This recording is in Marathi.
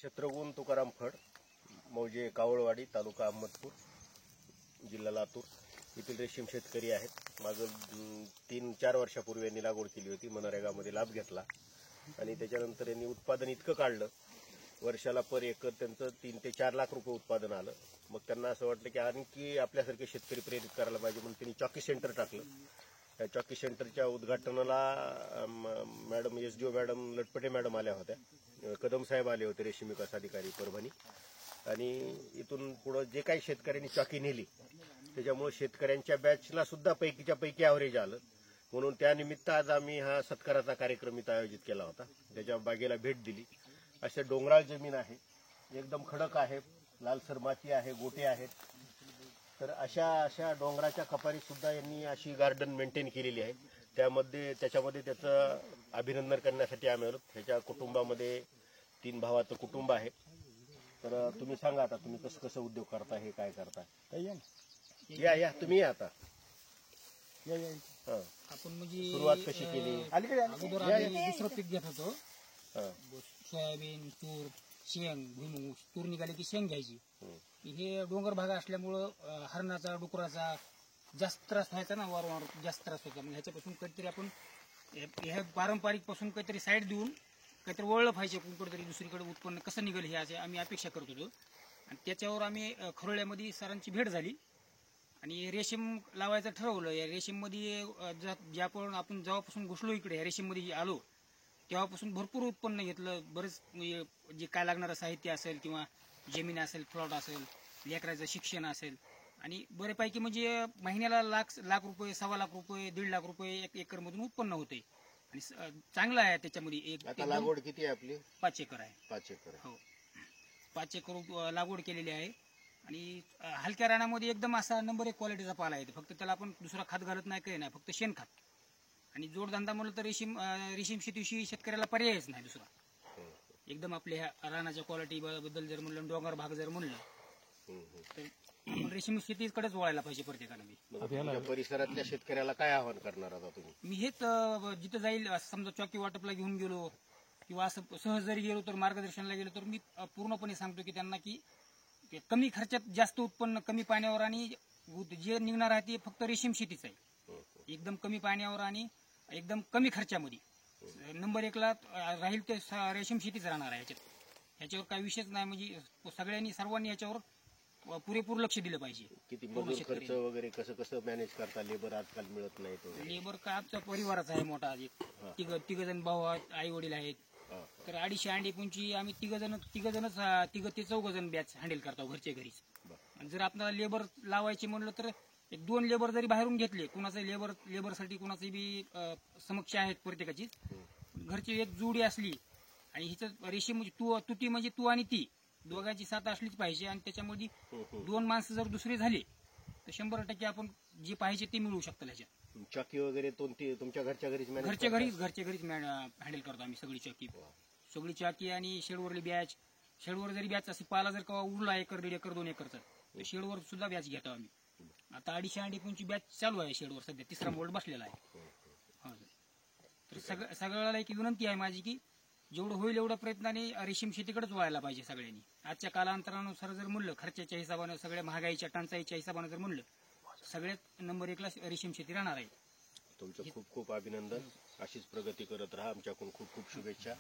छत्रगुण तुकाराम फड, मौजे कावळवाडी, तालुका अहमदपूर, जिल्हा लातूर येथील रेशीम शेतकरी आहेत. माझं 3-4 वर्षापूर्वी यांनी लागवड केली होती. मनरेगामध्ये लाभ घेतला आणि त्याच्यानंतर यांनी उत्पादन इतकं काढलं, वर्षाला पर एकर त्यांचं 3 ते 4 लाख रुपये उत्पादन आलं. मग त्यांना असं वाटलं की आणखी आपल्यासारखे शेतकरी प्रेरित करायला पाहिजे म्हणून त्यांनी चॉकी सेंटर टाकलं. त्या चॉकी सेंटरच्या उद्घाटनाला madam SDO madam Latpate madam आल्या होत्या, कदम साहेब आले होते, रेशीम विकास अधिकारी परभणी. आणि इथून पुढे जे काही शेतकऱ्यांनी चॉकी नेली त्याच्यामुळे शेतकऱ्यांच्या बॅचला सुद्धा पैकीच्या पैकी ॲव्हरेज आलं. म्हणून त्यानिमित्त आज आम्ही हा सत्काराचा कार्यक्रम इथं आयोजित केला होता. त्याच्या बागेला भेट दिली. असे डोंगराळ जमीन आहे, एकदम खडक आहे, लालसर माती आहे, गोटे आहेत. तर अशा डोंगराच्या कपारीत सुद्धा यांनी अशी गार्डन मेंटेन केलेली आहे. त्याच्यामध्ये त्याचं अभिनंदन करण्यासाठी आम्ही आलो. त्याच्या कुटुंबामध्ये 3 भावाचं कुटुंब आहे. तर तुम्ही सांगा आता तुम्ही कसं कसं उद्योग करता, हे काय करता? या तुम्ही या आता. आपण म्हणजे सुरुवात कशी केली? अगोदर आम्ही दुसरं पीक घेत होतो, सोयाबीन, तूर, शेंग, भुईमूग. तूर निघाली की शेंग घ्यायची. हे डोंगर भाग असल्यामुळं हरणाचा, डुकराचा जास्त त्रास व्हायचा ना, वारंवार जास्त त्रास व्हायचा. मग ह्याच्यापासून काहीतरी आपण ह्या पारंपरिक पासून काहीतरी साईड देऊन काहीतरी वळलं पाहिजे, कुठेतरी दुसरीकडे उत्पन्न कसं निघेल हे असे आम्ही अपेक्षा करत होतो. आणि त्याच्यावर आम्ही खरोळ्यामध्ये सरांची भेट झाली आणि रेशीम लावायचं ठरवलं. या रेशीममध्ये आपण जेव्हापासून घुसलो इकडे, या रेशीममध्ये आलो तेव्हापासून भरपूर उत्पन्न घेतलं. बरेच जे काय लागणारं साहित्य असेल किंवा जमीन असेल, प्लॉट असेल, लेकराचं शिक्षण असेल, आणि बरेपैकी म्हणजे महिन्याला लाख रुपये, 1.25 लाख रुपये, 1.5 लाख रुपये 1 एकरमधून उत्पन्न होते. आणि चांगलं आहे त्याच्यामध्ये. आता लागवड किती आहे आपली? 5 एकर आहे. 5 एकर. हो, 5 एकर लागवड केलेली आहे. आणि हलक्या रानामध्ये एकदम असा नंबर 1 क्वालिटीचा पाला आहे. फक्त त्याला आपण दुसरा खत घालत नाही, काही नाही, फक्त शेणखत. आणि जोडधंदा म्हणलं तर रेशीम शेतीविषयी शेतकऱ्याला पर्यायच नाही दुसरा. एकदम आपल्या रानाच्या क्वालिटी बद्दल जर म्हणलं, डोंगर भाग जर म्हणलं तर रेशीम शेतीकडेच वळायला पाहिजे प्रत्येकाने. परिसरातल्या शेतकऱ्याला काय आवाहन करणार आता तुम्ही? मी हेच जिथं जाईल, समजा चॉकी वाटपला घेऊन गेलो किंवा असं सहज जरी गेलो तर, मार्गदर्शनाला गेलो तर मी पूर्णपणे सांगतो की त्यांना की कमी खर्चात जास्त उत्पन्न, कमी पाण्यावर, आणि जे निघणार आहे ते फक्त रेशीम शेतीच आहे. एकदम कमी पाण्यावर आणि एकदम कमी खर्चामध्ये नंबर 1 ला राहील ते रेशीम शेतीच राहणार आहे. ह्याच्यावर काही विषयच नाही. म्हणजे सर्वांनी याच्यावर पुरेपूर लक्ष दिलं पाहिजे. किती मजूर खर्च वगैरे कसं मॅनेज करता? लेबर आजकाल मिळत नाही. लेबर का आमचा परिवाराचा आहे मोठा, तिघ जण भाऊ आहेत, आई वडील आहेत. तर 250 अंडी आम्ही तिघ ते 4 जण बॅच हँडल करतो घरच्या घरीच. जर आपल्याला लेबर लावायचे म्हणलं तर 1-2 लेबर जरी बाहेरून घेतले, कुणाचं लेबरसाठी कुणाची बी समक्ष आहेत प्रत्येकाची, घरची एक जोडी असली आणि हिचं रेशीम तुती म्हणजे तू आणि ती दोघांची साथ असलीच पाहिजे. आणि त्याच्यामध्ये 2 माणसं जर दुसरे झाले तर 100% आपण जे पाहिजे ते मिळू शकतं. ह्याच्यात चॉकी वगैरे तुमच्या घरच्या घरीच हँडल करतो आम्ही सगळी चॉकी आणि शेडवरली बॅच. शेडवर जरी बॅच असे पाला जर का उरला 1 एकर, 1.5 एकर, 2 एकरचा, तर शेडवर सुद्धा बॅच घेतो आम्ही. आता 250 अंडी बॅच चालू आहे शेडवर सध्या, 3रा मोल्ड बसलेला आहे. तर सगळ्याला एक विनंती आहे माझी की जेवढं होईल एवढ्या प्रयत्नाने रेशीम शेतीकडेच वळायला पाहिजे सगळ्यांनी. आजच्या कालांतरानुसार जर म्हणलं, खर्चाच्या हिशोबानं, सगळ्या महागाईच्या टंचाईच्या हिशोबानं जर म्हणलं, सगळ्यात नंबर 1 ला रेशीम शेती राहणार आहे. तुमचं खूप खूप अभिनंदन. अशीच प्रगती करत राहा. आमच्याकडून खूप खूप शुभेच्छा.